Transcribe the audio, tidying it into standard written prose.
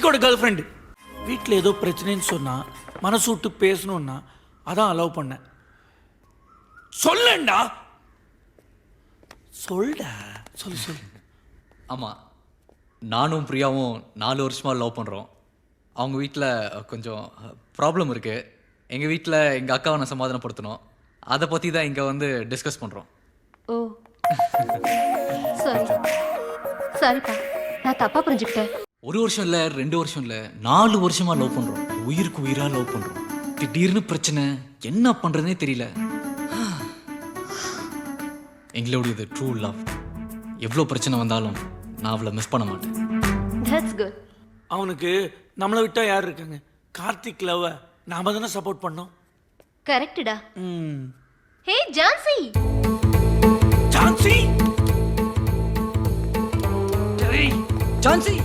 கார்த்திகோட girl friend. வீட்டில் ஏதோ பிரச்சனைன்னு சொன்னா மனசு விட்டு பேசணும்னா அதான் அலோவ் பண்ணேன். சொல்லேன்டா, சொல்டா, சொல்லு. ஆமாம், நானும் பிரியாவும் 4 வருஷமாக லவ் பண்ணுறோம். அவங்க வீட்டில் கொஞ்சம் ப்ராப்ளம் இருக்குது. எங்கள் வீட்டில் எங்கள் அக்காவை நான் சமாதானப்படுத்தணும். அதை பற்றி தான் இங்கே வந்து டிஸ்கஸ் பண்ணுறோம். ஓ சாரி சாரிப்பா, நான் தப்பா புரிஞ்சுக்கிட்டேன். 1 வருஷம் இல்லை, 2 வருஷம் இல்லை, 4 வருஷமாக லவ் பண்ணுறோம். உயிருக்கு உயிராக லவ் பண்ணுறோம். திடீர்னு பிரச்சனை, என்ன பண்ணுறதுனே தெரியல. எங்களுடையது ட்ரூ லவ். எவ்வளோ பிரச்சனை வந்தாலும் நான் அவளை மிஸ் பண்ண மாட்டேன். That's good. அவனுக்கு நம்மளை விட்டா யார் இருக்காங்க? கார்த்திக் லவ் நாம தானே சப்போர்ட் பண்ணோம். கரெக்டுடா. ம். ஹே ஜான்சி. ஜான்சி, டேய் ஜான்சி